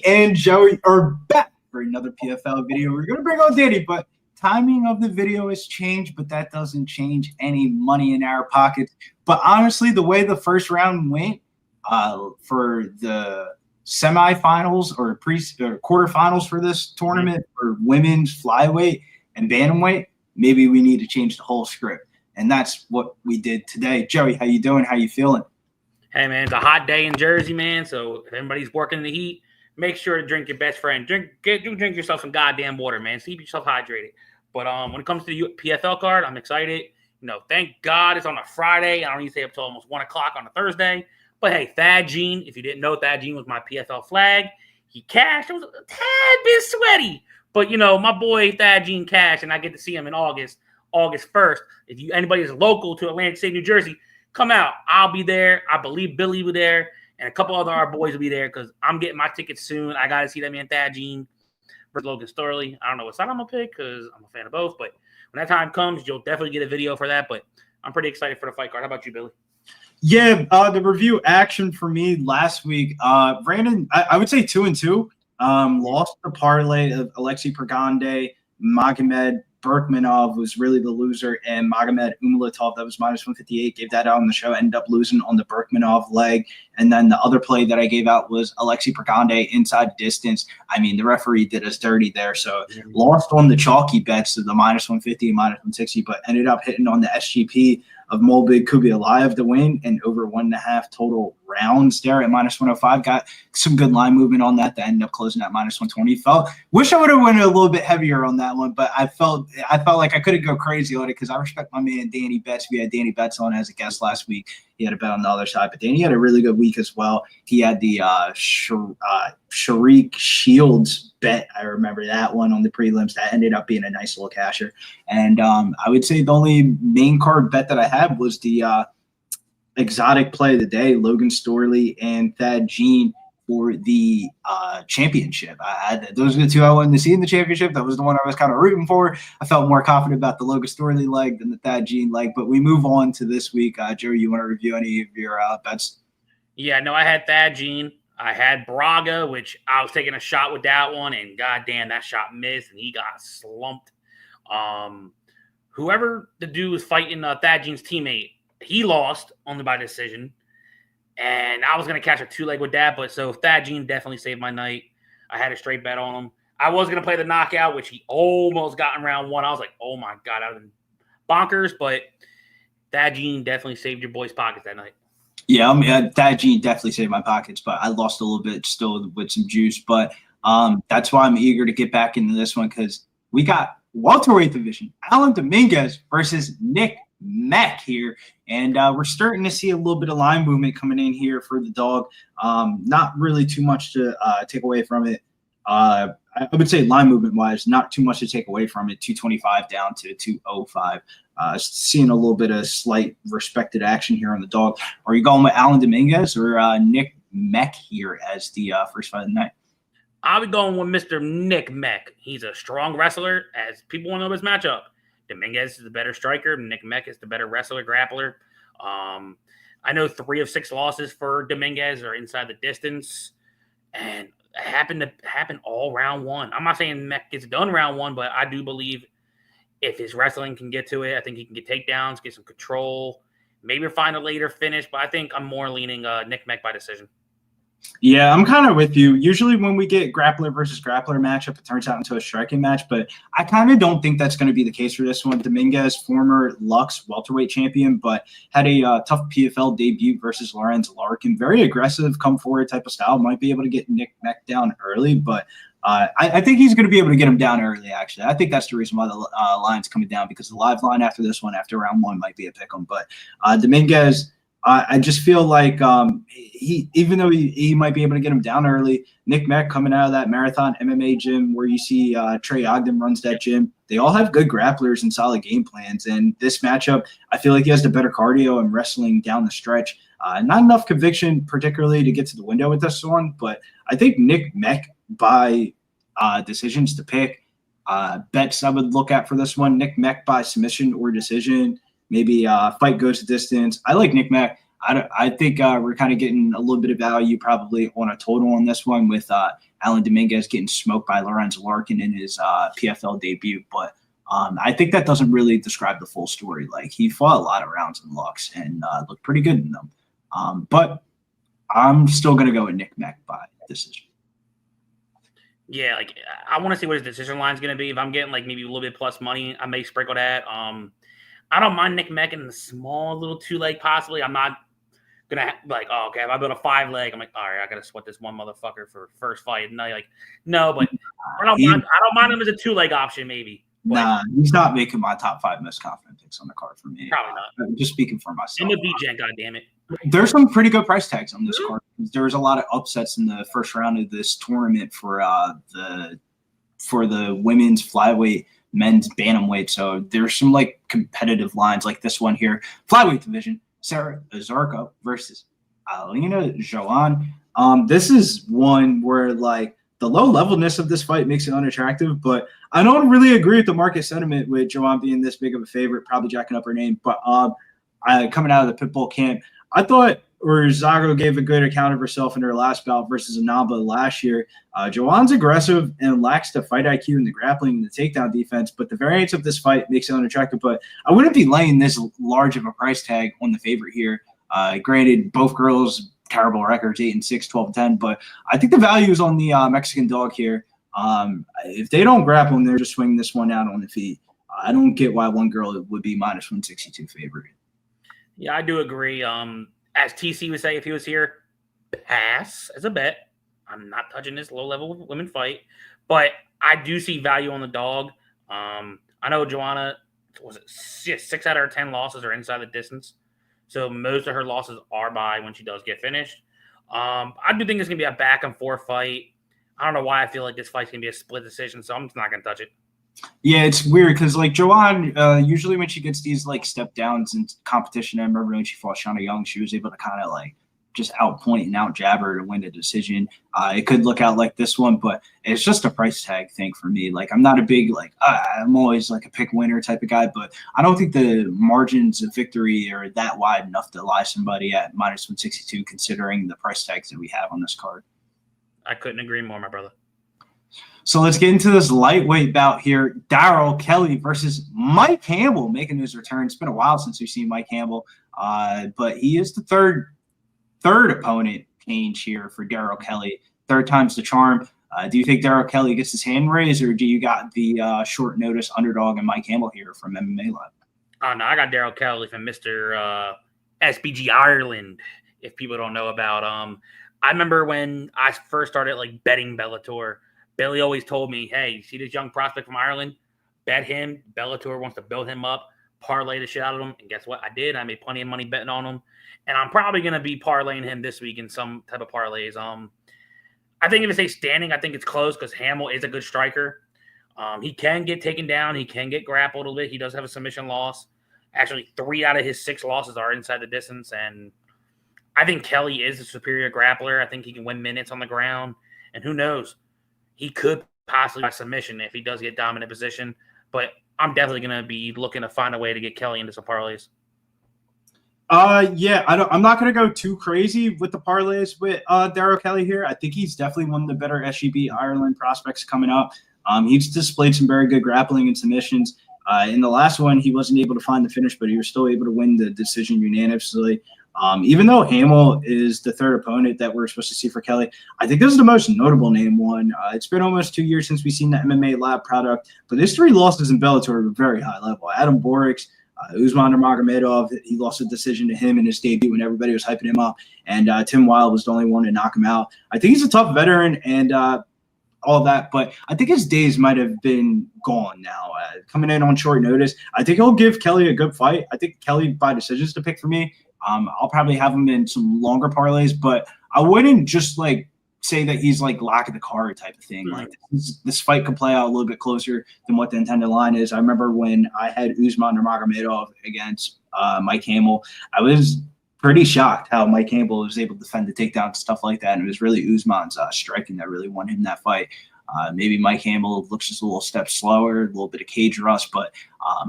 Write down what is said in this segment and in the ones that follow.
and Joey are back for another PFL video. We're going to bring on Danny, but timing of the video has changed, but that doesn't change any money in our pockets. But honestly, the way the first round went for the semifinals or quarterfinals for this tournament for women's flyweight and bantamweight, maybe we need to change the whole script. And that's what we did today. Joey, how you doing? How you feeling? Hey, man, it's a hot day in Jersey, man. So if everybody's working in the heat, make sure to drink your best friend. Drink yourself some goddamn water, man. Keep yourself hydrated. But when it comes to the PFL card, I'm excited. You know, thank God it's on a Friday. I don't need to stay up till almost 1 o'clock on a Thursday. But hey, Thad Jean, if you didn't know, Thad Jean was my PFL flag. He cashed. It was a tad bit sweaty. But, you know, my boy Thad Jean cashed, and I get to see him in August 1st. If anybody is local to Atlantic City, New Jersey, come out. I'll be there. I believe Billy will be there, and a couple other our boys will be there because I'm getting my tickets soon. I got to see that man Thad Jean versus Logan Storley. I don't know what side I'm going to pick because I'm a fan of both, but when that time comes, you'll definitely get a video for that, but I'm pretty excited for the fight card. How about you, Billy? Yeah, the review action for me last week, Brandon, I would say 2-2. Lost the parlay of Alexei Pregande, Magomed Berkmanov was really the loser, and Magomed Umalatov, that was minus 158, gave that out on the show, ended up losing on the Berkmanov leg. And then the other play that I gave out was Alexei Pregande inside distance. I mean, the referee did us dirty there. So lost on the chalky bets of the minus 150 and minus 160, but ended up hitting on the SGP of Molbig Kubialayev to win and over 1.5 total rounds there at minus 105. Got some good line movement on that ended up closing at minus 120. Wish I would have went a little bit heavier on that one, but I felt like I couldn't go crazy on it because I respect my man Danny Betts. We had Danny Betts on as a guest last week. He had a bet on the other side, but Danny had a really good week as well. He had the Sharik Shields bet. I remember that one on the prelims. That ended up being a nice little casher. And I would say the only main card bet that I had was the exotic play of the day, Logan Storley and Thad Jean for the championship. Those are the two I wanted to see in the championship. That was the one I was kind of rooting for. I felt more confident about the Logan Storley leg than the Thad Jean leg. But we move on to this week. Joey, you want to review any of your bets? Yeah, no, I had Thad Jean. I had Braga, which I was taking a shot with that one, and goddamn, that shot missed, and he got slumped. Whoever the dude was fighting Thad Jean's teammate, he lost only by decision. And I was going to catch a 2-leg with that, but so Thad Jean definitely saved my night. I had a straight bet on him. I was going to play the knockout, which he almost got in round 1. I was like, oh, my God, I was bonkers, but Thad Jean definitely saved your boy's pockets that night. Yeah, I mean, Thad Jean definitely saved my pockets, but I lost a little bit still with some juice. But that's why I'm eager to get back into this one because we got welterweight division, Alan Dominguez versus Nick Meck here, and we're starting to see a little bit of line movement coming in here for the dog. Not really too much to take away from it. I would say line movement wise, not too much to take away from it. 225 down to 205. Seeing a little bit of slight respected action here on the dog. Are you going with Alan Dominguez or Nick Meck here as the first fight of the night? I'll be going with Mr. Nick Meck. He's a strong wrestler, as people want to know his matchup. Dominguez is the better striker. Nick Meck is the better wrestler, grappler. I know 3 of 6 losses for Dominguez are inside the distance, and it happened to happen all round 1. I'm not saying Meck gets done round 1, but I do believe if his wrestling can get to it, I think he can get takedowns, get some control, maybe find a later finish. But I think I'm more leaning Nick Meck by decision. Yeah, I'm kind of with you. Usually when we get grappler versus grappler matchup, it turns out into a striking match, but I kind of don't think that's going to be the case for this one. Dominguez, former Lux welterweight champion, but had a tough PFL debut versus Lorenz Larkin. Very aggressive, come forward type of style. Might be able to get Nick Meck down early, but I think he's going to be able to get him down early, actually. I think that's the reason why the line's coming down, because the live line after this one, after round 1, might be a pick 'em. But Dominguez, I just feel like even though he might be able to get him down early, Nick Meck coming out of that Marathon MMA gym where you see Trey Ogden runs that gym, they all have good grapplers and solid game plans. And this matchup, I feel like he has the better cardio and wrestling down the stretch. Not enough conviction, particularly to get to the window with this one, but I think Nick Meck by decisions to pick. Bets I would look at for this one, Nick Meck by submission or decision. Maybe fight goes to distance. I like Nick Meck. I think we're kind of getting a little bit of value probably on a total on this one with Alan Dominguez getting smoked by Lorenzo Larkin in his PFL debut. But I think that doesn't really describe the full story. Like, he fought a lot of rounds in Lux and looked pretty good in them. But I'm still going to go with Nick Meck by decision. Yeah, like, I want to see what his decision line is going to be. If I'm getting like maybe a little bit plus money, I may sprinkle that. I don't mind Nick Meck in the small little 2-leg possibly. I'm not gonna like, oh, okay, if I build a 5-leg, I'm like, all right, I gotta sweat this one motherfucker for first fight. No, like, no, but I don't mind him as a 2-leg option, maybe. But nah, he's not making my top 5 most confident picks on the card for me. Probably not. I'm just speaking for myself. I'm a BJ, goddammit. There's some pretty good price tags on this card. There's a lot of upsets in the first round of this tournament for the women's flyweight, men's bantamweight. So there's some like competitive lines like this one here. Flyweight division, Sarvajon versus Joanne. This is one where like the low levelness of this fight makes it unattractive, but I don't really agree with the market sentiment with Joanne being this big of a favorite, probably jacking up her name. But coming out of the Pitbull camp, I thought Orozco gave a good account of herself in her last bout versus Anamba last year. Joanne's aggressive and lacks the fight IQ in the grappling and the takedown defense, but the variance of this fight makes it unattractive. But I wouldn't be laying this large of a price tag on the favorite here. Granted, both girls, terrible records, 8-6, 12-10, but I think the value is on the Mexican dog here. If they don't grapple and they're just swinging this one out on the feet, I don't get why one girl would be minus 162 favorite. Yeah, I do agree. As TC would say if he was here, pass as a bet. I'm not touching this low-level women fight, but I do see value on the dog. I know Joanna, was it 6 out of her 10 losses are inside the distance, so most of her losses are by when she does get finished. I do think it's going to be a back-and-forth fight. I don't know why I feel like this fight's going to be a split decision, so I'm just not going to touch it. Yeah, it's weird because like Joanne, usually when she gets these like step downs in competition, I remember when she fought Shauna Young, she was able to kind of like just outpoint and out jab her to win a decision. It could look out like this one, but it's just a price tag thing for me. Like, I'm not a big like I'm always like a pick winner type of guy, but I don't think the margins of victory are that wide enough to lie somebody at minus 162 considering the price tags that we have on this card. I couldn't agree more, my brother. So let's get into this lightweight bout here. Darragh Kelly versus Mike Hamel making his return. It's been a while since we've seen Mike Hamel, but he is the third opponent change here for Darragh Kelly. Third time's the charm. Do you think Darragh Kelly gets his hand raised, or do you got the short notice underdog and Mike Hamel here from MMA Live? Oh, no, I got Darragh Kelly from Mr. SBG Ireland, if people don't know about. I remember when I first started like betting Bellator, Billy always told me, hey, you see this young prospect from Ireland? Bet him. Bellator wants to build him up, parlay the shit out of him. And guess what? I did. I made plenty of money betting on him. And I'm probably going to be parlaying him this week in some type of parlays. I think if it stays standing, I think it's close because Hamel is a good striker. He can get taken down. He can get grappled a little bit. He does have a submission loss. Actually, 3 out of his 6 losses are inside the distance. And I think Kelly is a superior grappler. I think he can win minutes on the ground. And who knows? He could possibly by submission if he does get dominant position. But I'm definitely going to be looking to find a way to get Kelly into some parlays. Yeah, I'm not going to go too crazy with the parlays with Darragh Kelly here. I think he's definitely one of the better SGB Ireland prospects coming up. He's displayed some very good grappling and submissions. In the last one, he wasn't able to find the finish, but he was still able to win the decision unanimously. Even though Hamel is the third opponent that we're supposed to see for Kelly, I think this is the most notable name one. It's been almost 2 years since we've seen the MMA Lab product, but his 3 losses in Bellator are very high level. Adam Borix, Usman Magomedov, he lost a decision to him in his debut when everybody was hyping him up, and Tim Wilde was the only one to knock him out. I think he's a tough veteran and all that, but I think his days might have been gone now. Coming in on short notice, I think he'll give Kelly a good fight. I think Kelly by decisions to pick for me. I'll probably have him in some longer parlays, but I wouldn't just like say that he's like lock of the card type of thing. Like this fight could play out a little bit closer than what the intended line is. I remember when I had Usman Magomedov against Mike Hamel, I was pretty shocked how Mike Hamel was able to defend the takedown and stuff like that. And it was really Usman's striking that really won him that fight. Maybe Mike Hamel looks just a little step slower, a little bit of cage rust, but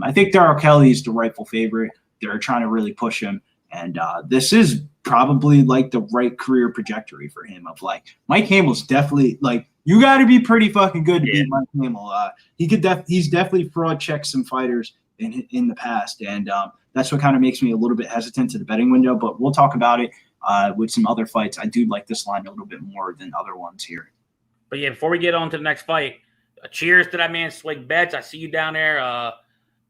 I think Darragh Kelly is the rightful favorite. They're trying to really push him. And this is probably like the right career trajectory for him of like Mike Hamel's definitely like You got to be pretty fucking good to beat Mike Hamel. He's definitely fraud checked some fighters in the past, and that's what kind of makes me a little bit hesitant to the betting window. But we'll talk about it with some other fights. I do like this line a little bit more than other ones here. But yeah, before we get on to the next fight, cheers to that man Swig Betts. I see you down there.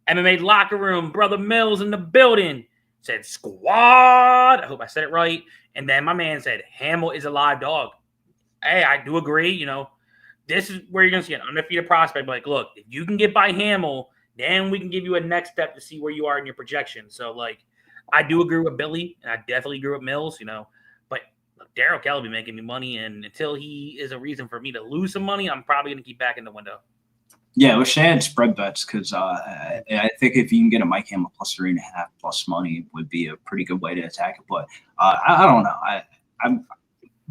MMA locker room, brother Mills in the building. Said squad. I hope I said it right. And then my man said Hamel is a live dog. Hey, I do agree. You know, this is where you're going to see an undefeated prospect. But like, look, if you can get by Hamel, then we can give you a next step to see where you are in your projection. So, like, I do agree with Billy, and I definitely agree with Mills, you know. But look, Darragh will be making me money, and until he is a reason for me to lose some money, I'm probably going to keep back in the window. Yeah, wish I had spread bets because I think if you can get a Mike Hamel plus 3.5 plus money would be a pretty good way to attack it. But I don't know. I'm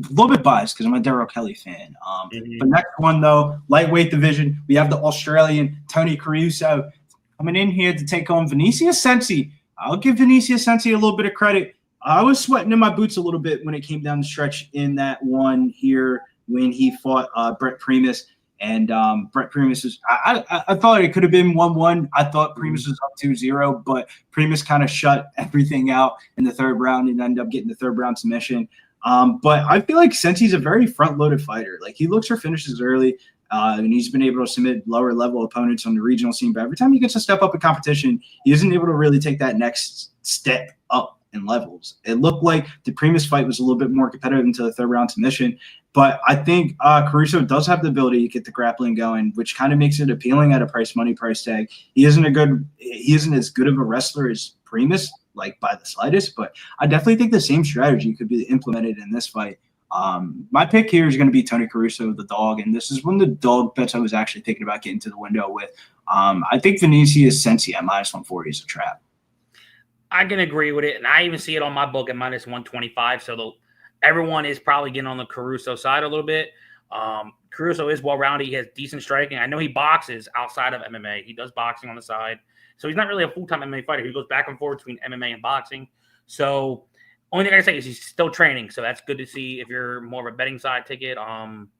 a little bit biased because I'm a Darragh Kelly fan. The next one, though, lightweight division, we have the Australian Tony Caruso coming in here to take on Vinicius Cenci. I'll give Vinicius Cenci a little bit of credit. I was sweating in my boots a little bit when it came down the stretch in that one here when he fought Brent Primus. And Brent Primus is I thought it could have been 1-1. I thought Primus was up 2-0, but Primus kind of shut everything out in the third round and ended up getting the third round submission. But I feel like Cenci's a very front-loaded fighter. Like, he looks for finishes early, and he's been able to submit lower-level opponents on the regional scene. But every time he gets a step up in competition, he isn't able to really take that next step up in levels. It looked like the Primus fight was a little bit more competitive until the third-round submission. But I think Caruso does have the ability to get the grappling going, which kind of makes it appealing at a price tag. He isn't as good of a wrestler as Primus, like by the slightest, but I definitely think the same strategy could be implemented in this fight. My pick here is going to be Tony Caruso, the dog, and this is one of the dog bets I was actually thinking about getting to the window with. I think Vinicius Cenci at -140 is a trap. I can agree with it, and I even see it on my book at -125. So everyone is probably getting on the Caruso side a little bit. Caruso is well-rounded. He has decent striking. I know he boxes outside of MMA. He does boxing on the side. So he's not really a full-time MMA fighter. He goes back and forth between MMA and boxing. So only thing I say is he's still training. So that's good to see if you're more of a betting side ticket. I'm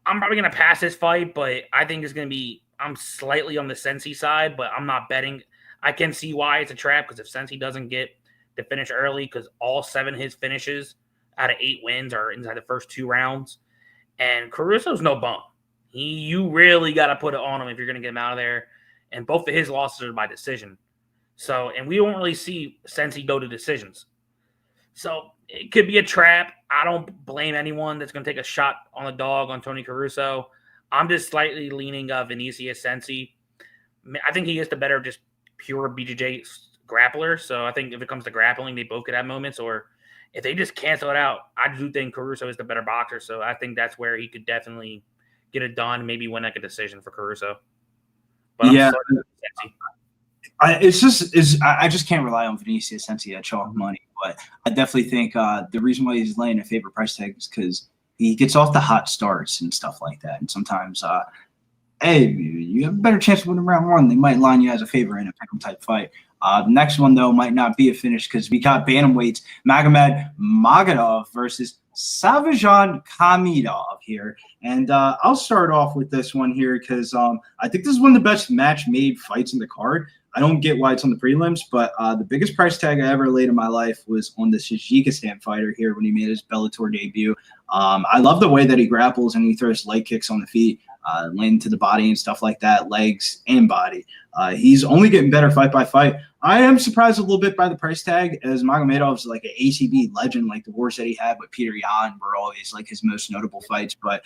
probably going to pass this fight, but I think it's going to be – I'm slightly on the Cenci side, but I'm not betting. I can see why it's a trap because if Cenci doesn't get the finish early, because all 7 of his finishes out of 8 wins are inside the first 2 rounds. And Caruso's no bum. You really got to put it on him if you're going to get him out of there. And both of his losses are by decision. So, and we don't really see Cenci go to decisions. So it could be a trap. I don't blame anyone that's going to take a shot on the dog on Tony Caruso. I'm just slightly leaning Vinicius Cenci. I think he is the better just pure BJJ grappler. So I think if it comes to grappling, they both could have moments. Or if they just cancel it out, I do think Caruso is the better boxer. So I think that's where he could definitely get it done, maybe win like a decision for Caruso. But yeah, I just can't rely on Vinicius Cenci at chalk money. But I definitely think the reason why he's laying a favorite price tag is because he gets off the hot starts and stuff like that. And sometimes, hey, you have a better chance of winning round 1. They might line you as a favorite in a pick'em type fight. The next one, though, might not be a finish because we got bantamweights Magomedov versus Sarvajon Khamidov here. And I'll start off with this one here because I think this is one of the best match-made fights in the card. I don't get why it's on the prelims, but the biggest price tag I ever laid in my life was on the Tajikistan fighter here when he made his Bellator debut. I love the way that he grapples and he throws leg kicks on the feet, laying to the body and stuff like that, legs and body. He's only getting better fight by fight. I am surprised a little bit by the price tag, as Magomedov's like an ACB legend, like the wars that he had with Peter Yan were always like his most notable fights. But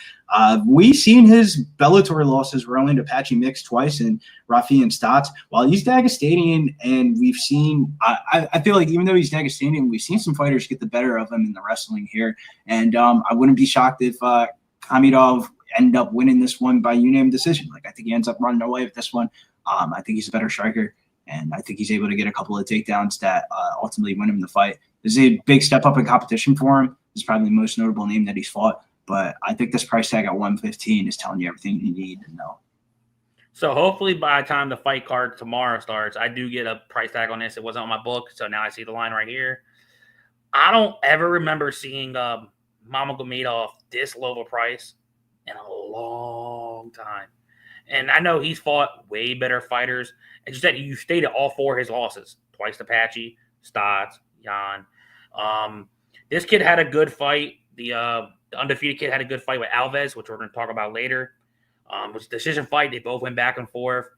we've seen his Bellator losses were only to Patchy Mix twice and Rafian Stotts. While he's Dagestanian, and we've seen, I feel like even though he's Dagestanian, we've seen some fighters get the better of him in the wrestling here. And I wouldn't be shocked if Khamidov end up winning this one by unanimous decision. Like, I think he ends up running away with this one. I think he's a better striker, and I think he's able to get a couple of takedowns that ultimately win him the fight. This is a big step up in competition for him. This is probably the most notable name that he's fought, but I think this price tag at 115 is telling you everything you need to know. So hopefully by the time the fight card tomorrow starts, I do get a price tag on this. It wasn't on my book, so now I see the line right here. I don't ever remember seeing Magomedov this low of a price. in a long time. And I know he's fought way better fighters. As you said, you stated all 4 of his losses. Twice to Patchy, Stotts, Jan. This kid had a good fight. The undefeated kid had a good fight with Alves, which we're going to talk about later. It was a decision fight. They both went back and forth.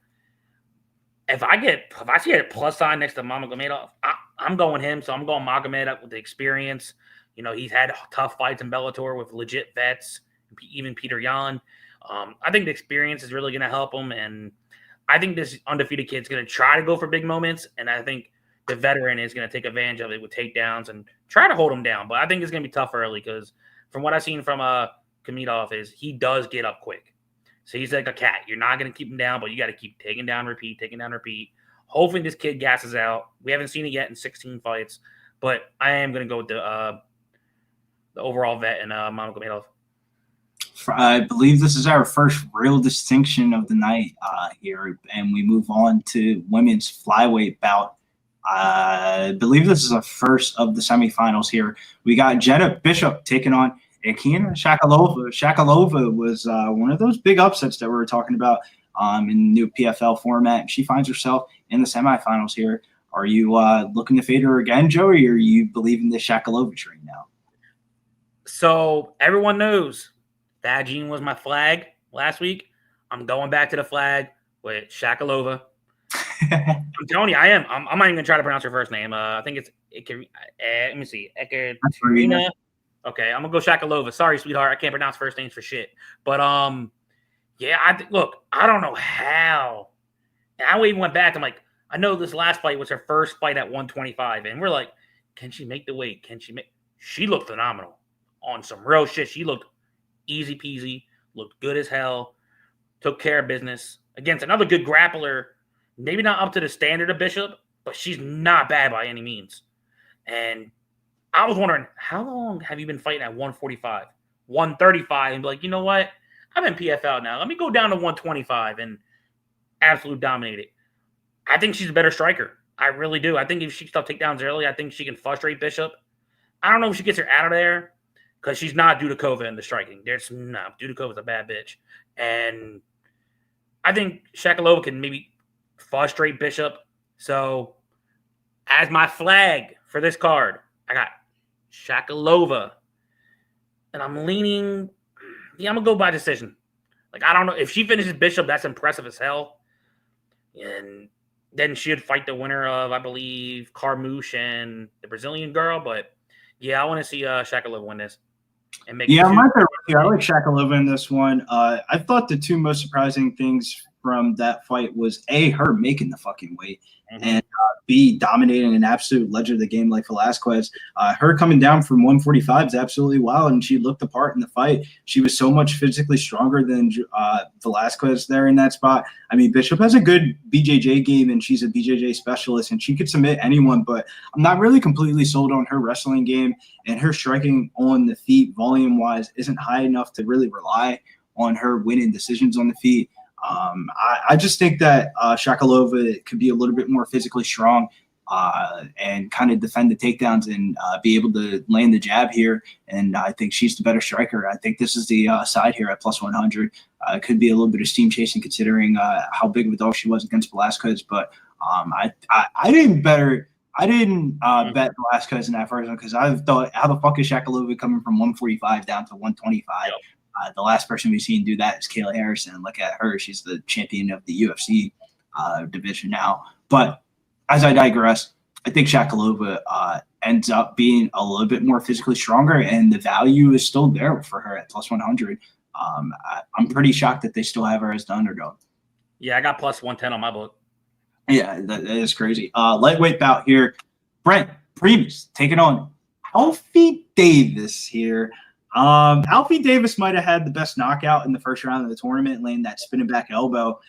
If I see a plus sign next to Magomedov, I'm going him. So I'm going Magomedov with the experience. You know, he's had tough fights in Bellator with legit vets, even Peter Yan. I think the experience is really going to help him. And I think this undefeated kid's going to try to go for big moments. And I think the veteran is going to take advantage of it with takedowns and try to hold him down. But I think it's going to be tough early because from what I've seen from Khamidov is he does get up quick. So he's like a cat. You're not going to keep him down, but you got to keep taking down, repeat. Hopefully this kid gasses out. We haven't seen it yet in 16 fights, but I am going to go with the overall vet and Magomedov. I believe this is our first real distinction of the night here, and we move on to women's flyweight bout. I believe this is the first of the semifinals here. We got Jenna Bishop taking on Akina Shakalova. Shakalova was one of those big upsets that we were talking about in the new PFL format. She finds herself in the semifinals here. Are you looking to fade her again, Joey, or are you believing the Shakalova train now? So everyone knows Thaddeus was my flag last week. I'm going back to the flag with Shakalova. I'm telling you, I am. I'm not even going to try to pronounce her first name. I think it's let me see. Ekaterina. Okay, I'm gonna go Shakalova. Sorry, sweetheart, I can't pronounce first names for shit. But yeah, look, I don't know how. And I even went back. I'm like, I know this last fight was her first fight at 125, and we're like, can she make the weight? Can she make? She looked phenomenal on some real shit. She looked easy peasy, looked good as hell, took care of business against another good grappler. Maybe not up to the standard of Bishop, but she's not bad by any means. And I was wondering, how long have you been fighting at 145, 135, and be like, you know what? I'm in PFL now. Let me go down to 125 and absolutely dominate it. I think she's a better striker. I really do. I think if she stuff takedowns early, I think she can frustrate Bishop. I don't know if she gets her out of there because she's not Dudakova in the striking. Dudakova's a bad bitch. And I think Shakalova can maybe frustrate Bishop. So as my flag for this card, I got Shakalova. And I'm leaning, I'm going to go by decision. Like, I don't know. If she finishes Bishop, that's impressive as hell. And then she'd fight the winner of, I believe, Carmouche and the Brazilian girl. But, yeah, I want to see Shakalova win this. And make I'm right there with you. I like Shakalova in this one. I thought the two most surprising things from that fight was, A, her making the fucking weight, and B, dominating an absolute legend of the game like Velasquez. Her coming down from 145 is absolutely wild, and she looked the part in the fight. She was so much physically stronger than Velasquez there in that spot. I mean, Bishop has a good BJJ game, and she's a BJJ specialist, and she could submit anyone, but I'm not really completely sold on her wrestling game, and her striking on the feet volume-wise isn't high enough to really rely on her winning decisions on the feet. I just think that Shakalova could be a little bit more physically strong and kind of defend the takedowns and be able to land the jab here. And I think she's the better striker. I think this is the side here at plus 100. Could be a little bit of steam chasing considering how big of a dog she was against Velasquez. But I didn't bet Velasquez in that first one because I thought, how the fuck is Shakalova coming from 145 down to 125? Yep. The last person we've seen do that is Kayla Harrison. Look at her. She's the champion of the UFC division now. But as I digress, I think Shakalova ends up being a little bit more physically stronger, and the value is still there for her at plus 100. I'm pretty shocked that they still have her as the underdog. Yeah, I got plus 110 on my book. Yeah, that is crazy. Lightweight bout here. Brent, Primus taking on Alfie Davis here. Alfie Davis might have had the best knockout in the first round of the tournament, laying that spinning back elbow,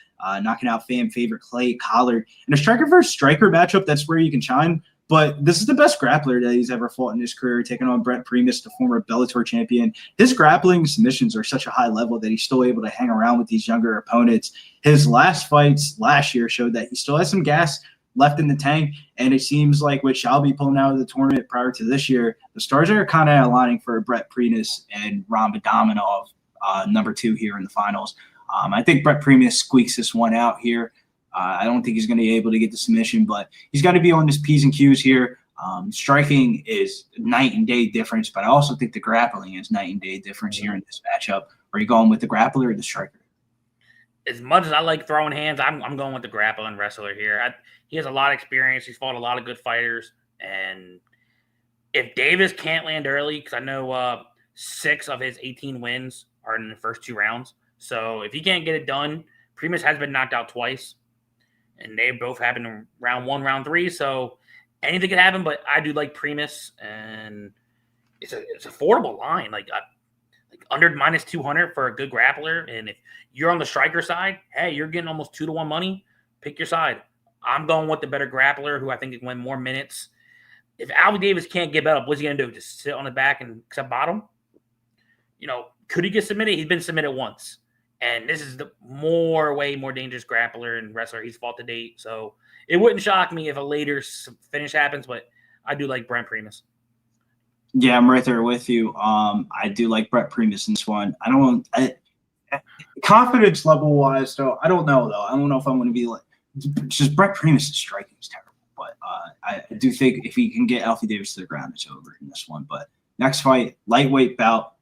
knocking out fan favorite Clay Collard. In a striker versus striker matchup, that's where you can shine. But this is the best grappler that he's ever fought in his career, taking on Brent Primus, the former Bellator champion. His grappling submissions are such a high level that he's still able to hang around with these younger opponents. His last fights last year showed that he still has some gas left in the tank, and it seems like with Shelby pulling out of the tournament prior to this year, the stars are kind of aligning for Brent Primus and Rabadanov number 2 here in the finals. I think Brent Primus squeaks this one out here. I don't think he's going to be able to get the submission, but he's got to be on his P's and Q's here. Striking is night and day difference, but I also think the grappling is night and day difference here in this matchup. Are you going with the grappler or the striker? As much as I like throwing hands, I'm going with the grappling wrestler here. He has a lot of experience. He's fought a lot of good fighters. And if Davis can't land early, because I know 6 of his 18 wins are in the first 2 rounds. So if he can't get it done, Primus has been knocked out twice. And they both happened in round 1, round 3. So anything could happen, but I do like Primus. And it's affordable line. Like under minus 200 for a good grappler. And if you're on the striker side, hey, you're getting almost 2-to-1 money. Pick your side. I'm going with the better grappler who I think can win more minutes. If Alves Davis can't get up, what's he going to do? Just sit on the back and accept bottom? Could he get submitted? He's been submitted once. And this is the way more dangerous grappler and wrestler he's fought to date. So it wouldn't shock me if a later finish happens, but I do like Brent Primus. Yeah, I'm right there with you. I do like Brent Primus in this one. Confidence level wise, though, I don't know, though. I don't know if I'm going to be like – just Brent Primus' striking is terrible. But I do think if he can get Alfie Davis to the ground, it's over in this one. But next fight, lightweight bout,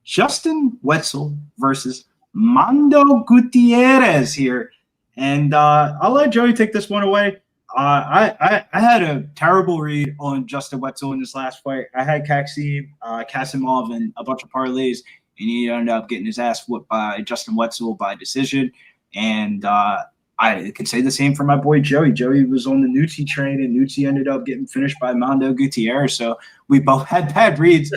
Justin Wetzell versus Mando Gutierrez here. And I'll let Joey take this one away. I had a terrible read on Justin Wetzell in this last fight. I had Khamidov and a bunch of parlays, and he ended up getting his ass whooped by Justin Wetzell by decision. And I could say the same for my boy Joey. Joey was on the Nucci train, and Nucci ended up getting finished by Mando Gutierrez. So we both had bad reads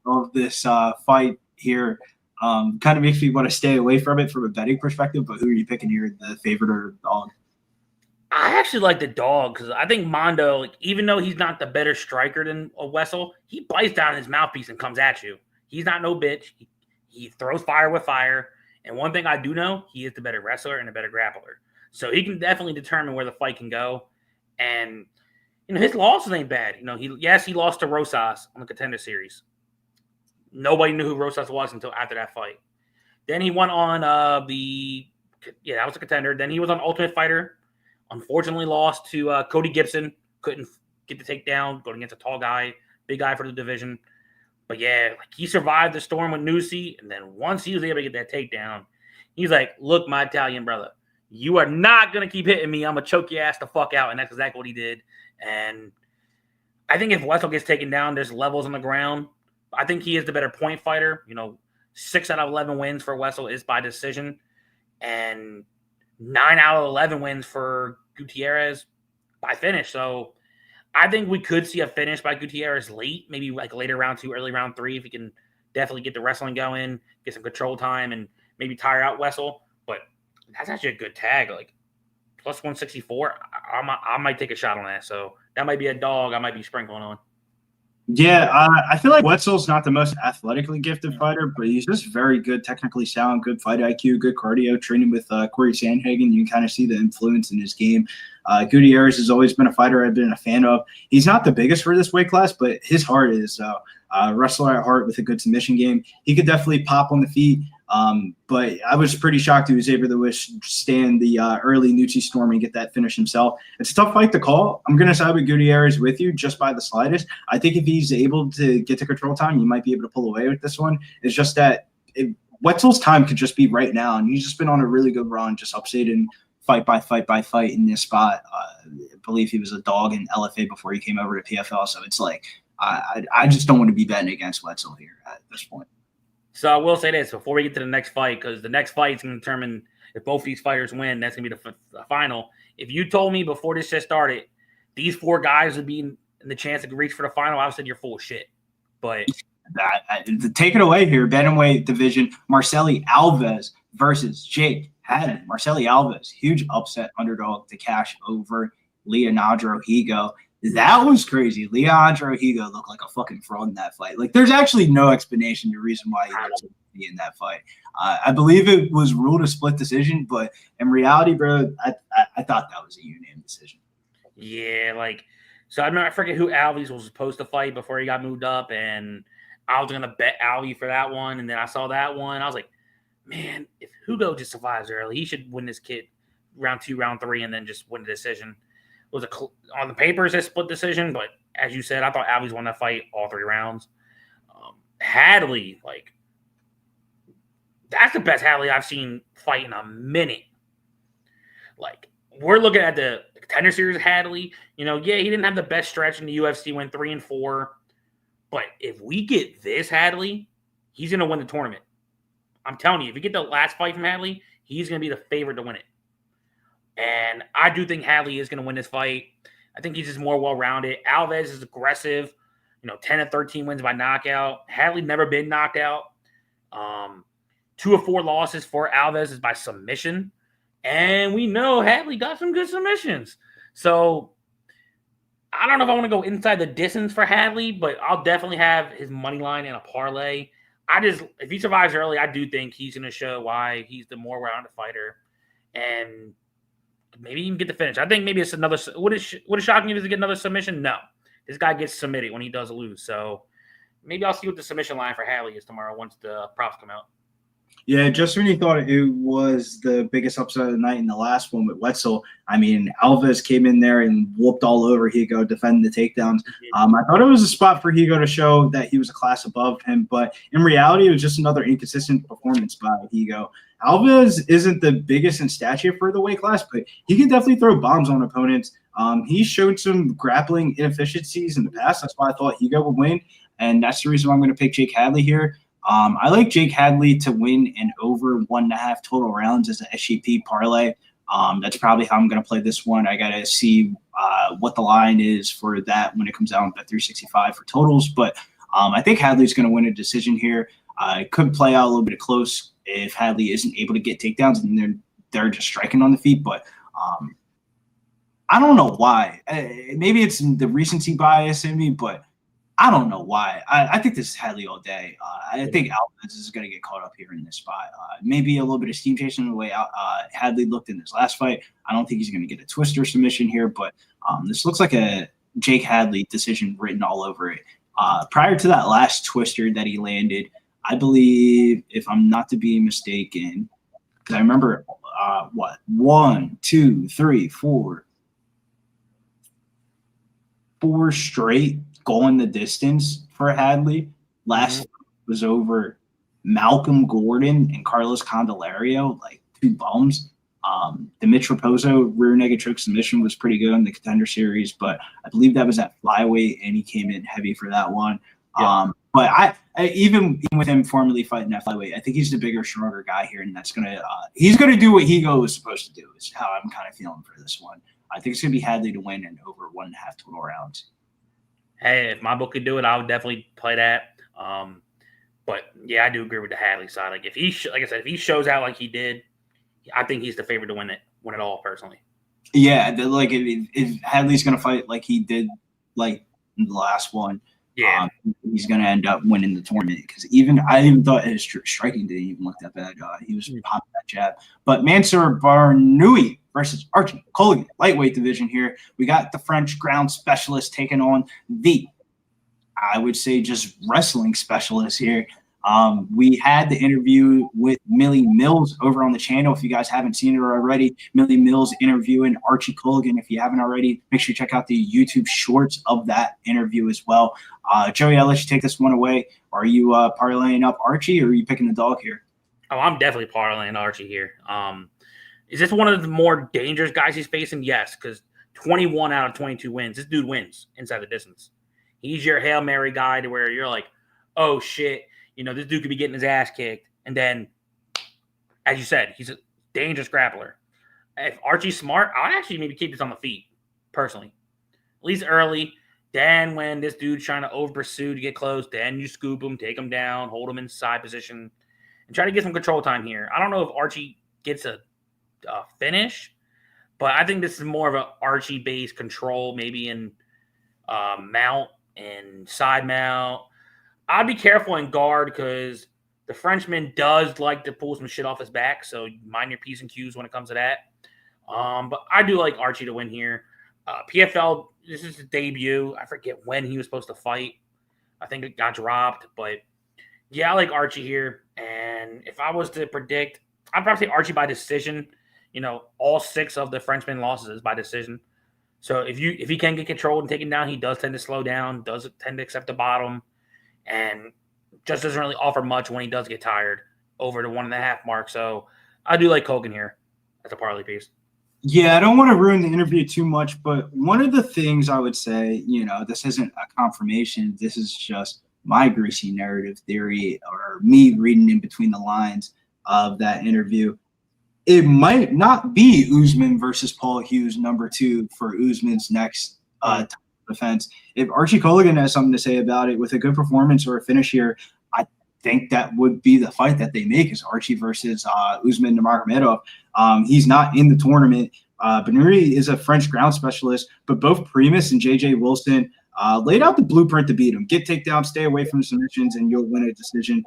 of this fight here. Kind of makes me want to stay away from it from a betting perspective. But who are you picking here, the favorite or the dog? I actually like the dog because I think Mando, even though he's not the better striker than a Wetzell, he bites down his mouthpiece and comes at you. He's not no bitch. He throws fire with fire. And one thing I do know, he is the better wrestler and a better grappler. So he can definitely determine where the fight can go. And, his losses ain't bad. He lost to Rosas on the Contender Series. Nobody knew who Rosas was until after that fight. Then he went on that was a Contender. Then he was on Ultimate Fighter. Unfortunately lost to Cody Gibson. Couldn't get the takedown, going against a tall guy, big guy for the division. But yeah, he survived the storm with Nucci, and then once he was able to get that takedown, he's like, look, my Italian brother, you are not going to keep hitting me. I'm going to choke your ass the fuck out, and that's exactly what he did. And I think if Wetzell gets taken down, there's levels on the ground. I think he is the better point fighter. 6 out of 11 wins for Wetzell is by decision, and 9 out of 11 wins for Gutierrez by finish. So I think we could see a finish by Gutierrez late, maybe like later round 2, early round 3, if he can definitely get the wrestling going, get some control time, and maybe tire out Wetzell. But that's actually a good tag, like plus 164. I might take a shot on that. So that might be a dog I might be sprinkling on. Yeah, I feel like Wetzell's not the most athletically gifted fighter, but he's just very good, technically sound, good fight IQ, good cardio. Training with Corey Sandhagen, you can kind of see the influence in his game. Gutierrez has always been a fighter I've been a fan of. He's not the biggest for this weight class, but his heart is wrestler at heart with a good submission game. He could definitely pop on the feet. But I was pretty shocked he was able to withstand the early Nucci storm and get that finish himself. It's a tough fight to call. I'm going to side with Gutierrez with you just by the slightest. I think if he's able to get to control time, he might be able to pull away with this one. It's just that Wetzell's time could just be right now, and he's just been on a really good run, just upsetting fight by fight in this spot. I believe he was a dog in LFA before he came over to PFL, so it's like I just don't want to be betting against Wetzell here at this point. So I will say this before we get to the next fight, because the next fight is going to determine if both these fighters win. That's going to be the final. If you told me before this shit started, these 4 guys would be in the chance to reach for the final, I would have said you're full of shit. But take it away here, bantamweight division, Marceli Alves versus Jake Hadley. Marceli Alves, huge upset underdog to cash over Leonardo Higo. That was crazy. Leandro Higo looked like a fucking fraud in that fight. Like, there's actually no explanation to reason why he was in that fight. I believe it was ruled a split decision, but in reality, bro, I thought that was a unanimous decision. Yeah, so I forget who Alves was supposed to fight before he got moved up, and I was gonna bet Alves for that one, and then I saw that one. I was like, man, if Hugo just survives early, he should win this kid round 2, round 3, and then just win the decision. It was on the papers a split decision, but as you said, I thought Alves won that fight all 3 rounds. Hadley, like, that's the best Hadley I've seen fight in a minute. Like, we're looking at the Contender Series Hadley. He didn't have the best stretch in the UFC, went 3-4. But if we get this Hadley, he's going to win the tournament. I'm telling you, if you get the last fight from Hadley, he's going to be the favorite to win it. And I do think Hadley is going to win this fight. I think he's just more well-rounded. Alves is aggressive. 10 of 13 wins by knockout. Hadley never been knocked out. 2 of 4 losses for Alves is by submission. And we know Hadley got some good submissions. So I don't know if I want to go inside the distance for Hadley, but I'll definitely have his money line in a parlay. If he survives early, I do think he's going to show why he's the more rounded fighter, and maybe even get the finish. I think maybe it's another. Would it shock me if he get another submission? No, this guy gets submitted when he does lose. So maybe I'll see what the submission line for Hadley is tomorrow once the props come out. Yeah, just when you thought it was the biggest upset of the night in the last one with Wetzell, Alves came in there and whooped all over Higo, defending the takedowns. I thought it was a spot for Higo to show that he was a class above him, but in reality, it was just another inconsistent performance by Higo. Alves isn't the biggest in stature for the weight class, but he can definitely throw bombs on opponents. He showed some grappling inefficiencies in the past. That's why I thought Higo would win, and that's the reason why I'm going to pick Jake Hadley here. I like Jake Hadley to win in over 1.5 total rounds as an SGP parlay. That's probably how I'm going to play this one. I got to see what the line is for that when it comes out on Bet365 for totals. But I think Hadley's going to win a decision here. It could play out a little bit close if Hadley isn't able to get takedowns and they're just striking on the feet. But I don't know why. Maybe it's the recency bias in me, but I don't know why. I think this is Hadley all day. I think Alves is going to get caught up here in this spot. Maybe a little bit of steam chasing the way Hadley looked in this last fight. I don't think he's going to get a twister submission here, but this looks like a Jake Hadley decision written all over it. Prior to that last twister that he landed, I believe, if I'm not to be mistaken, because I remember 1, 2, 3, 4 straight going the distance for Hadley. Last was over Malcolm Gordon and Carlos Candelario, like 2 bums. The Mitch Raposo rear naked choke submission was pretty good in the Contender Series, but I believe that was at flyweight, and he came in heavy for that one. Yeah. But I even with him formerly fighting at flyweight, I think he's the bigger, stronger guy here, and that's he's gonna do what Higo was supposed to do. Is how I'm kind of feeling for this one. I think it's gonna be Hadley to win in over 1.5 total rounds. Hey, if my book could do it, I would definitely play that. But yeah, I do agree with the Hadley side. Like like I said, if he shows out like he did, I think he's the favorite to win it all. Personally. Yeah, like if Hadley's gonna fight like he did, like in the last one, he's gonna end up winning the tournament. Because I even thought his striking didn't even look that bad. He was popping that jab. But Mansour Barnoui versus Archie Colgan, lightweight division here. We got the French ground specialist taking on the, I would say, just wrestling specialist here. We had the interview with Millie Mills over on the channel. If you guys haven't seen it already, Millie Mills interviewing Archie Colgan. If you haven't already, make sure you check out the YouTube shorts of that interview as well. Joey, I'll let you take this one away. Are you parlaying up Archie, or are you picking the dog here? Oh, I'm definitely parlaying Archie here. Is this one of the more dangerous guys he's facing? Yes, because 21 out of 22 wins. This dude wins inside the distance. He's your Hail Mary guy to where you're like, oh, shit. This dude could be getting his ass kicked. And then, as you said, he's a dangerous grappler. If Archie's smart, I'd actually maybe keep this on the feet, personally. At least early. Then when this dude's trying to over-pursue to get close, then you scoop him, take him down, hold him in side position, and try to get some control time here. I don't know if Archie gets a finish, but I think this is more of an Archie-based control, maybe in mount and side mount. I'd be careful in guard because the Frenchman does like to pull some shit off his back, so mind your P's and Q's when it comes to that. But I do like Archie to win here. PFL, this is his debut. I forget when he was supposed to fight. I think it got dropped, but yeah, I like Archie here. And if I was to predict, I'd probably say Archie by decision. All 6 of the Frenchman losses by decision. So if he can get controlled and taken down, he does tend to slow down, does tend to accept the bottom, and just doesn't really offer much when he does get tired over the 1.5 mark. So I do like Colgan here as a parlay piece. Yeah, I don't want to ruin the interview too much, but one of the things I would say, this isn't a confirmation. This is just my greasy narrative theory or me reading in between the lines of that interview. It might not be Usman versus Paul Hughes #2 for Usman's next defense. If Archie Colgan has something to say about it with a good performance or a finish here, I think that would be the fight that they make is Archie versus Usman Nurmagomedov. He's not in the tournament. Barnoui is a French ground specialist, but both Primus and J.J. Wilson laid out the blueprint to beat him. Get takedowns, stay away from submissions, and you'll win a decision.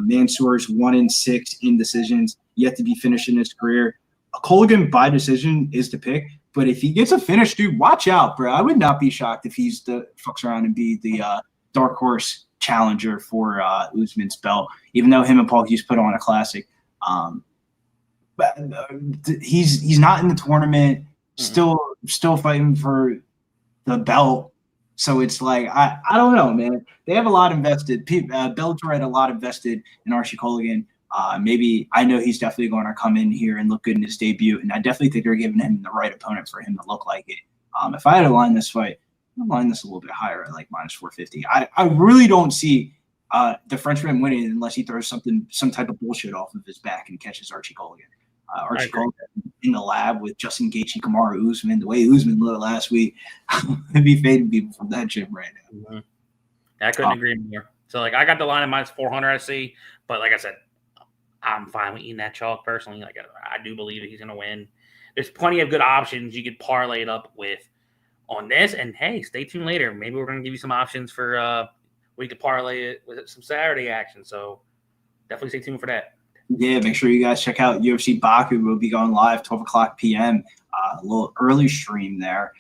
Mansour's 1-6 in decisions, yet to be finished in his career. Colgan by decision is the pick, but if he gets a finish, dude, watch out, bro. I would not be shocked if he's fucks around and be the dark horse challenger for Usman's belt, even though him and Paul Hughes put on a classic. But he's not in the tournament, still fighting for the belt. So it's like I don't know, man. They have a lot invested. Bellator had a lot invested in Archie Colgan. Maybe I know he's definitely going to come in here and look good in his debut, and I definitely think they're giving him the right opponent for him to look like it. If I had to line this fight, I'd line this a little bit higher at like -450. I really don't see the Frenchman winning unless he throws some type of bullshit off of his back and catches Archie Colgan. Archie Colgan in the lab with Justin Gaethje, Kamaru Usman, the way Usman looked last week, he'd be fading people from that gym right now. Mm-hmm. I couldn't agree more. So, I got the line at -400, I see. But like I said, I'm fine with eating that chalk personally. I do believe that he's going to win. There's plenty of good options you could parlay it up with on this. And, hey, stay tuned later. Maybe we're going to give you some options for we could parlay it with some Saturday action. So, definitely stay tuned for that. Yeah, make sure you guys check out UFC Baku. We'll be going live 12 o'clock p.m. A little early stream there.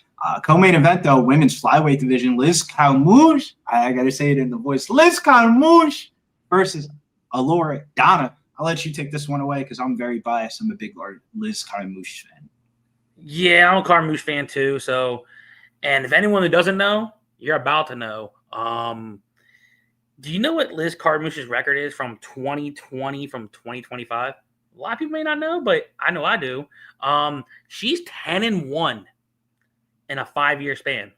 Co-main event, though, women's flyweight division. Liz Carmouche, I got to say it in the voice, Liz Carmouche versus Alora Donna. I'll let you take this one away because I'm very biased. I'm a big Liz Carmouche fan. Yeah, I'm a Carmouche fan too. So, and if anyone who doesn't know, you're about to know. Do you know what Liz Carmouche's record is from 2020, from 2025? A lot of people may not know, but I know I do. She's 10-1 in a 5-year span.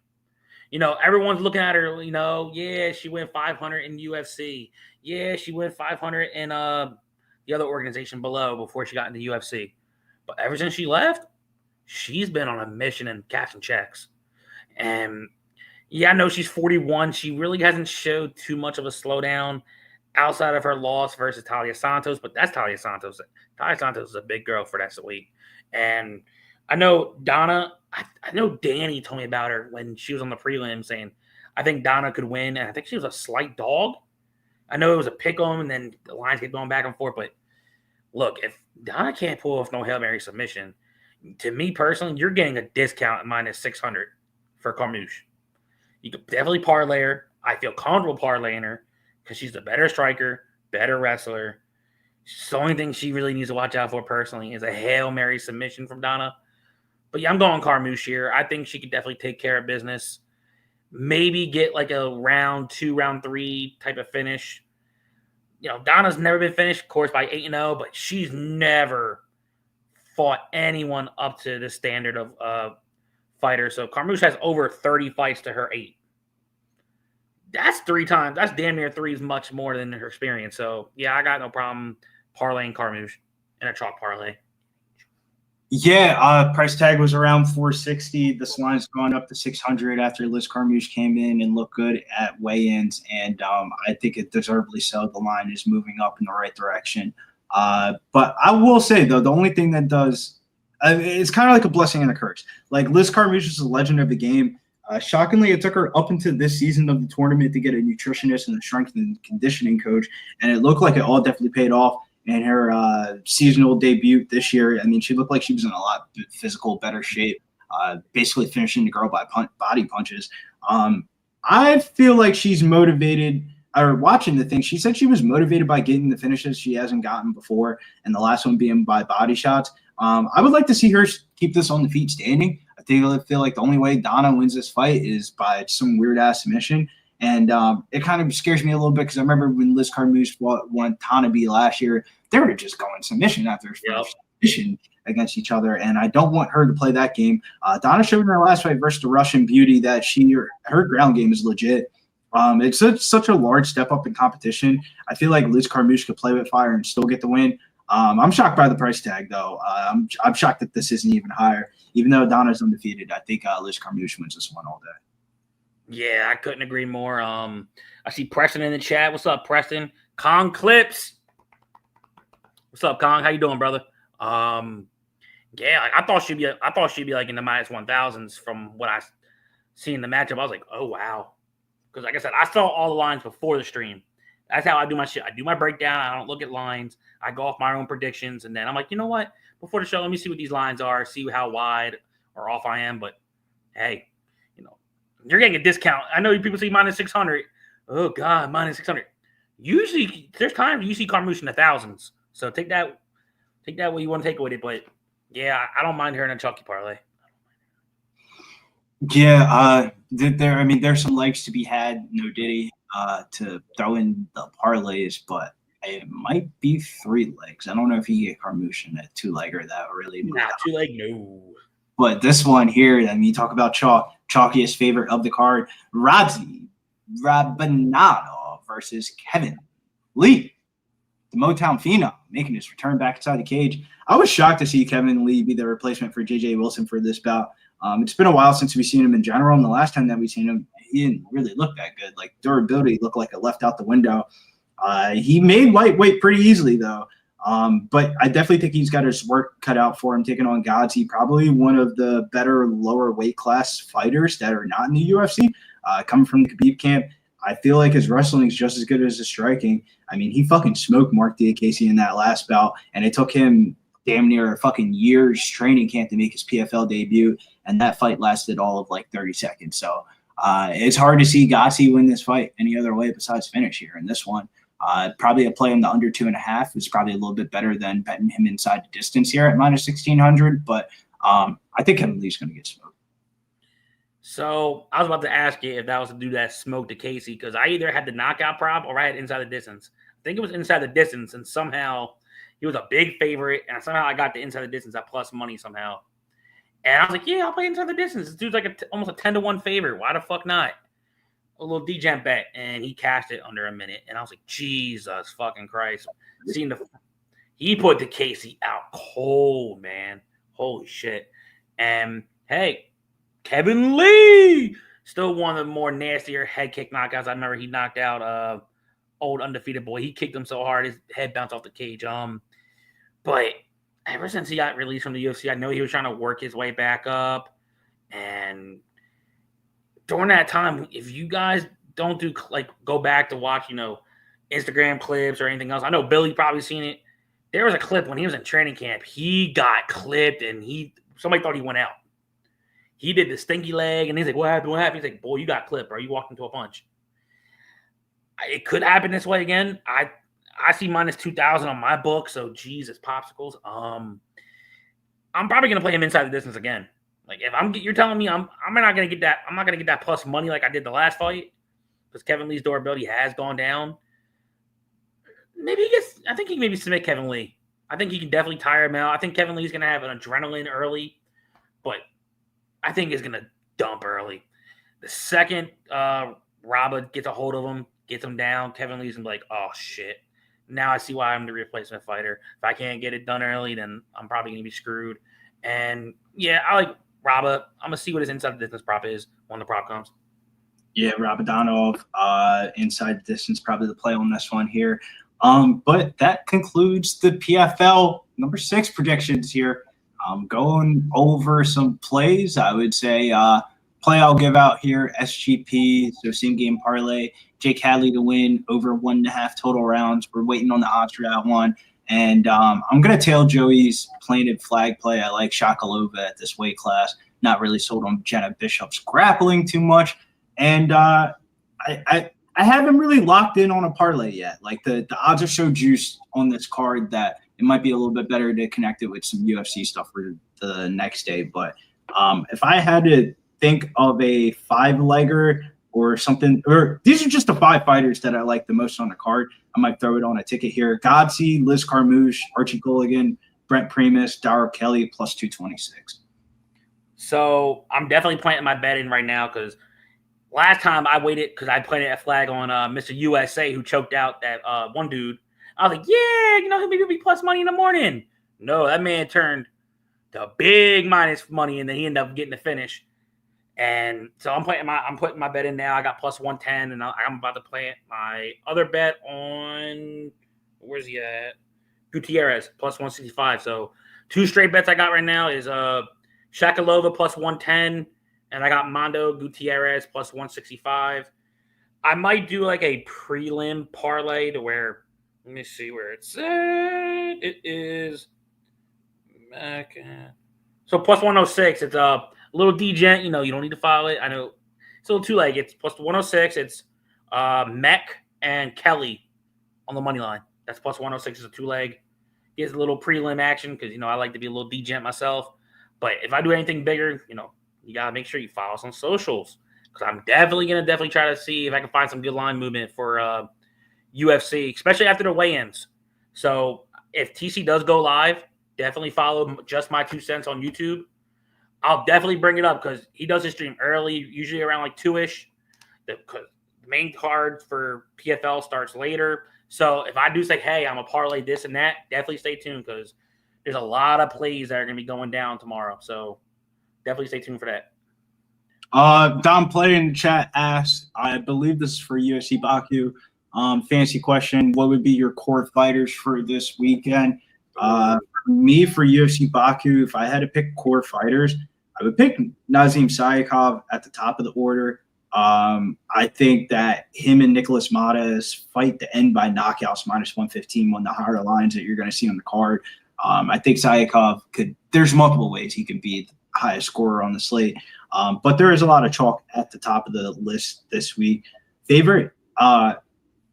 Everyone's looking at her, yeah, she went 500 in UFC. Yeah, she went 500 in the other organization below before she got into UFC. But ever since she left, she's been on a mission and cashing checks. And yeah, I know she's 41. She really hasn't showed too much of a slowdown outside of her loss versus Talia Santos, but that's Talia Santos. Talia Santos is a big girl for that weight. And I know Donna, I know Danny told me about her when she was on the prelim saying, I think Donna could win, and I think she was a slight dog. I know it was a pick 'em, and then the lines kept going back and forth, but look, if Donna can't pull off no Hail Mary submission, to me personally, you're getting a discount at -600 for Carmouche. You could definitely parlay her. I feel comfortable parlaying her because she's the better striker, better wrestler. The only thing she really needs to watch out for personally is a Hail Mary submission from Donna. But yeah, I'm going Carmouche here. I think she could definitely take care of business. Maybe get like a round 2, round 3 type of finish. Donna's never been finished, of course, by 8-0, but she's never fought anyone up to the standard of fighter. So Carmouche has over 30 fights to her 8. That's 3 times. That's damn near 3 is much more than her experience. So yeah, I got no problem parlaying Carmouche in a chalk parlay. Yeah, price tag was around 460. This line's gone up to 600 after Liz Carmouche came in and looked good at weigh-ins, and I think it deservedly so. The line is moving up in the right direction. But I will say, though, the only thing that does it's kind of like a blessing and a curse. Like Liz Carmouche is a legend of the game. Shockingly, it took her up into this season of the tournament to get a nutritionist and a strength and conditioning coach, and it looked like it all definitely paid off. In her seasonal debut this year, I mean, she looked like she was in a lot physical, better shape, basically finishing the girl by body punches. I feel like she's motivated. Or watching the thing, she said she was motivated by getting the finishes she hasn't gotten before, and the last one being by body shots. I would like to see her keep this on the feet standing. I feel like the only way Donna wins this fight is by some weird ass submission. And it kind of scares me a little bit because I remember when Liz Carmouche won Tanabe last year, they were just going submission after submission against each other, and I don't want her to play that game. Donna showed in her last fight versus the Russian beauty that her ground game is legit. It's such a large step up in competition. I feel like Liz Carmouche could play with fire and still get the win. I'm shocked by the price tag, though. I'm shocked that this isn't even higher. Even though Donna's undefeated, I think Liz Carmouche wins this one all day. Yeah, I couldn't agree more. I see Preston in the chat. What's up, Preston? Kong Clips. What's up, Kong? How you doing, brother? Yeah, I thought she'd be like in the minus 1000s from what I see in the matchup. I was like, oh wow. Because like I said, I saw all the lines before the stream. That's how I do my shit. I do my breakdown. I don't look at lines. I go off my own predictions. And then I'm like, you know what? Before the show, let me see what these lines are, see how wide or off I am. But, hey, you're getting a discount. I know people see minus 600. Oh, God, minus 600. Usually, there's times you see Carmouche in the thousands. So take that what you want to take with it. But, yeah, I don't mind her in a chalky parlay. Yeah, there's some legs to be had, no Diddy, to throw in the parlays, but it might be 3 legs. I don't know if you get Carmouche in a 2-legger that really. Nah, 2-leg, no. But this one here, you talk about chalkiest favorite of the card, Rabadanov versus Kevin Lee, the Motown Phenom, making his return back inside the cage. I was shocked to see Kevin Lee be the replacement for J.J. Wilson for this bout. It's been a while since we've seen him in general, and the last time that we've seen him, he didn't really look that good. Like, durability looked like it left out the window. He made lightweight pretty easily, though. But I definitely think he's got his work cut out for him taking on Godzi, probably one of the better lower weight class fighters that are not in the UFC, coming from the Khabib camp. I feel like his wrestling is just as good as his striking. I mean, he fucking smoked Mark Diakese in that last bout, and it took him damn near a fucking year's training camp to make his PFL debut, and that fight lasted all of like 30 seconds. So it's hard to see Godzi win this fight any other way besides finish here. In this one, probably a play on the under 2.5 is probably a little bit better than betting him inside the distance here at minus 1,600, but I think Kevin Lee's going to get smoked. So I was about to ask you if that was to do that smoke to Casey, because I either had the knockout prop or I had inside the distance. I think it was inside the distance, and somehow he was a big favorite, and somehow I got the inside the distance at plus money somehow. And I was like, yeah, I'll play inside the distance. This dude's like almost a 10-1 favorite. Why the fuck not? A little D-Jam bet, and he cashed it under a minute. And I was like, Jesus fucking Christ. He put the Casey out cold, man. Holy shit. And, hey, Kevin Lee, still one of the more nastier head kick knockouts. I remember he knocked out old undefeated boy. He kicked him so hard his head bounced off the cage. But ever since he got released from the UFC, I know he was trying to work his way back up. And during that time, if you guys don't do go back to watch, Instagram clips or anything else, I know Billy probably seen it. There was a clip when he was in training camp. He got clipped and somebody thought he went out. He did the stinky leg, and he's like, what happened? What happened? He's like, boy, you got clipped, bro. You walked into a punch. It could happen this way again. I see minus 2,000 on my book, so Jesus popsicles. I'm probably gonna play him inside the distance again. Like you're telling me I'm not gonna get that. I'm not gonna get that plus money like I did the last fight because Kevin Lee's durability has gone down. I think he can maybe submit Kevin Lee. I think he can definitely tire him out. I think Kevin Lee's gonna have an adrenaline early, but I think he's gonna dump early. The second Rabba gets a hold of him, gets him down, Kevin Lee's gonna be like, oh shit. Now I see why I'm the replacement fighter. If I can't get it done early, then I'm probably gonna be screwed. And yeah, I like Rabba. I'm gonna see what his inside the distance prop is when the prop comes. Yeah, Rabadanov, inside the distance, probably the play on this one here. But that concludes the PFL number 6 predictions here. Going over some plays, I would say play I'll give out here, SGP, so same game parlay, Jake Hadley to win, over 1.5 total rounds. We're waiting on the odds for that one. And I'm going to tail Joey's planted flag play. I like Shakalova at this weight class. Not really sold on Jenna Bishop's grappling too much. And I haven't really locked in on a parlay yet. Like the odds are so juiced on this card that it might be a little bit better to connect it with some UFC stuff for the next day. But if I had to think of a 5-legger or something, or these are just the 5 fighters that I like the most on the card, I might throw it on a ticket here. Godsey, Liz Carmouche, Archie Colgan, Brent Primus, Darragh Kelly plus 226. So I'm definitely planting my bet in right now because last time I waited because I planted a flag on Mr. USA who choked out that one dude. I was like, yeah, he'll be plus money in the morning. No, that man turned to big minus money, and then he ended up getting the finish. And so I'm putting my bet in now. I got plus 110, and I'm about to plant my other bet on where's he at? Gutierrez plus 165. So 2 straight bets I got right now is Shakalova plus 110, and I got Mondo Gutierrez plus 165. I might do like a prelim parlay to where, let me see where it's at. It is Meck. So plus 106. It's a little degent. You don't need to follow it. I know it's a little two-leg. It's plus 106. It's Meck and Kelly on the money line. That's plus 106. It's a 2-leg. Gives a little prelim action because, I like to be a little degent myself. But if I do anything bigger, you got to make sure you follow us on socials because I'm definitely going to try to see if I can find some good line movement for UFC, especially after the weigh-ins. So if TC does go live, definitely follow Just My 2 Cents on YouTube. I'll definitely bring it up because he does his stream early, usually around like 2-ish. The main card for PFL starts later. So if I do say, hey, I'm a parlay this and that, definitely stay tuned because there's a lot of plays that are going to be going down tomorrow. So definitely stay tuned for that. Dom Play in the chat asks, I believe this is for UFC Baku. Fancy question. What would be your core fighters for this weekend? For me, for UFC Baku, if I had to pick core fighters, I would pick Nazim Sadykhov at the top of the order. I think that him and Nicholas Matas fight to end by knockouts minus 115, one of the higher lines that you're going to see on the card. I think Sadykhov there's multiple ways he could be the highest scorer on the slate. But there is a lot of chalk at the top of the list this week. Favorite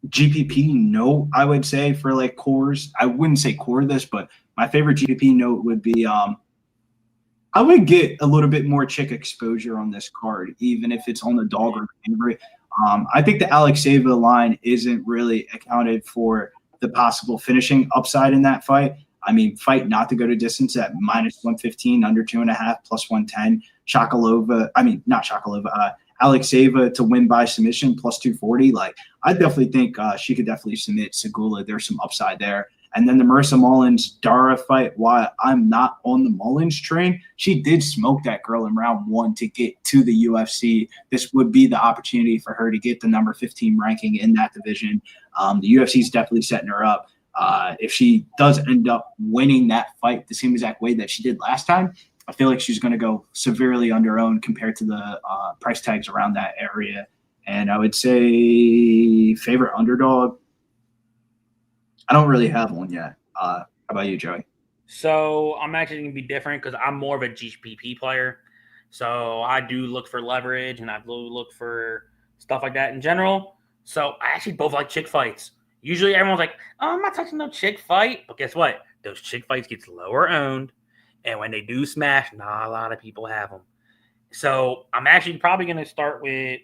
GPP note, I would say, for like cores. I wouldn't say core this, but my favorite GPP note would be I would get a little bit more chick exposure on this card, even if it's on the dog or favorite. I think the Alexeva line isn't really accounted for the possible finishing upside in that fight. I mean, fight not to go to distance at minus 115, under 2.5, plus 110. Alexeva to win by submission, plus 240. Like, I definitely think she could definitely submit Segula. There's some upside there. And then the Marissa Mullins-Darragh fight, while I'm not on the Mullins train, she did smoke that girl in round 1 to get to the UFC. This would be the opportunity for her to get the number 15 ranking in that division. The UFC is definitely setting her up. If she does end up winning that fight the same exact way that she did last time, I feel like she's going to go severely under-owned compared to the price tags around that area. And I would say favorite underdog, I don't really have one yet. How about you, Joey? So I'm actually going to be different because I'm more of a GPP player. So I do look for leverage and I do look for stuff like that in general. So I actually both like chick fights. Usually everyone's like, oh, I'm not touching no chick fight. But guess what? Those chick fights gets lower owned. And when they do smash, not a lot of people have them. So I'm actually probably going to start with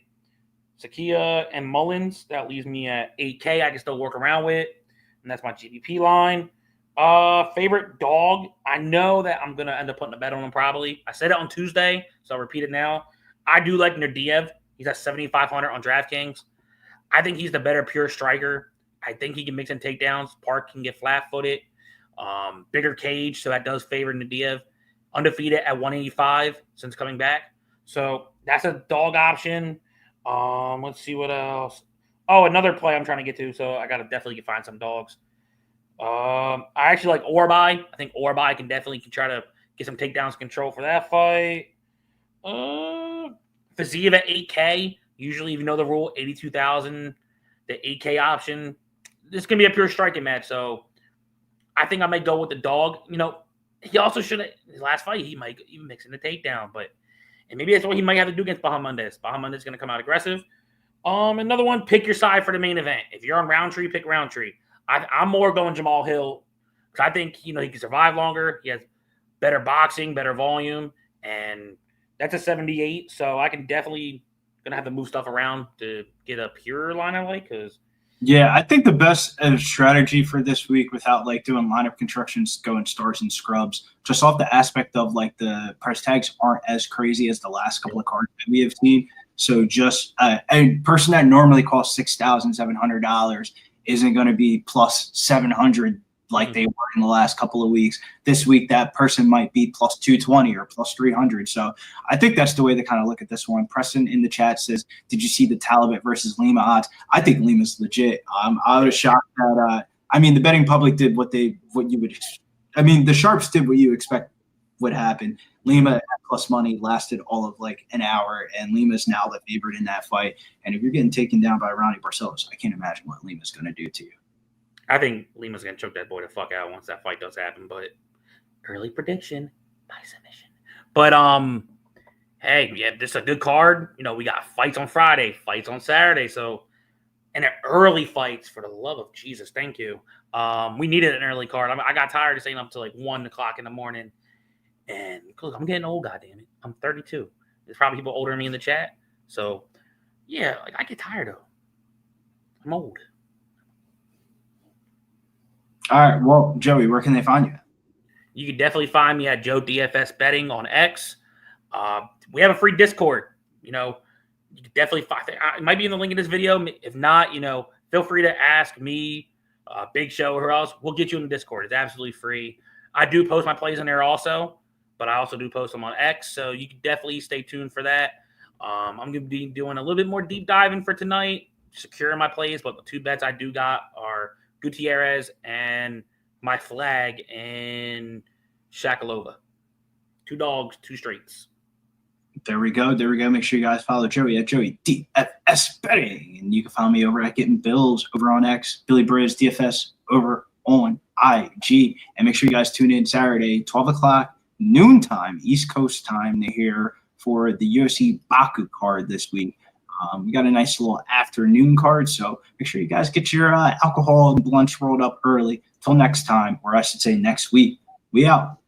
Sakia and Mullins. That leaves me at 8K. I can still work around with. And that's my GPP line. Favorite dog. I know that I'm going to end up putting a bet on him probably. I said it on Tuesday, so I'll repeat it now. I do like Nurdiev. He's at 7,500 on DraftKings. I think he's the better pure striker. I think he can mix in takedowns. Park can get flat-footed. Bigger cage, so that does favor Nurdiev. Undefeated at 185 since coming back. So that's a dog option. Let's see what else. Oh, another play I'm trying to get to, so I got to definitely find some dogs. I actually like Orbai. I think Orbai can definitely try to get some takedowns control for that fight. Fiziev at 8K. Usually, if you know the rule, 82,000, the 8K option. This is going to be a pure striking match, so I think I might go with the dog. He also should have – his last fight, he might even mix in the takedown, but And maybe that's what he might have to do against Bahamondes. Bahamondes is going to come out aggressive. Another one, pick your side for the main event. If you're on Roundtree, pick Roundtree. I'm more going Jamal Hill because I think, he can survive longer. He has better boxing, better volume, and that's a 78. So I can definitely going to have to move stuff around to get a pure line I like because yeah, I think the best strategy for this week without doing lineup constructions, going stars and scrubs, just off the aspect of the price tags aren't as crazy as the last couple of cards that we have seen. So just a person that normally costs $6,700 isn't going to be plus 700 like they were in the last couple of weeks. This week, that person might be plus 220 or plus 300. So I think that's the way to kind of look at this one. Preston in the chat says, did you see the Talibet versus Lima odds? I think Lima's legit. I was shocked that, the betting public did the sharps did what you expect would happen. Lima at plus money lasted all of an hour, and Lima's now the favorite in that fight. And if you're getting taken down by Ronnie Barcelos, I can't imagine what Lima's going to do to you. I think Lima's going to choke that boy the fuck out once that fight does happen, but early prediction by submission. But, hey, yeah, this is a good card. We got fights on Friday, fights on Saturday. So, and they're early fights, for the love of Jesus. Thank you. We needed an early card. I got tired of staying up till 1 o'clock in the morning. And look, I'm getting old, goddammit. I'm 32. There's probably people older than me in the chat. So, yeah, I get tired of it. I'm old. All right. Well, Joey, where can they find you? You can definitely find me at Joe DFS Betting on X. We have a free Discord. You can definitely find it. Might be in the link in this video. If not, feel free to ask me, Big Show, or else. We'll get you in the Discord. It's absolutely free. I do post my plays on there also, but I also do post them on X. So you can definitely stay tuned for that. I'm going to be doing a little bit more deep diving for tonight, securing my plays. But the 2 bets I do got are Gutierrez and my flag and Shakalova. 2 dogs, 2 straights. There we go. Make sure you guys follow Joey at Joey DFS Betting. And you can follow me over at Getting Bills over on X, Billy Briz DFS over on IG. And make sure you guys tune in Saturday, 12 o'clock, noontime, East Coast time, to hear for the UFC Baku card this week. We got a nice little afternoon card, so make sure you guys get your alcohol and lunch rolled up early. Till next time, or I should say next week. We out.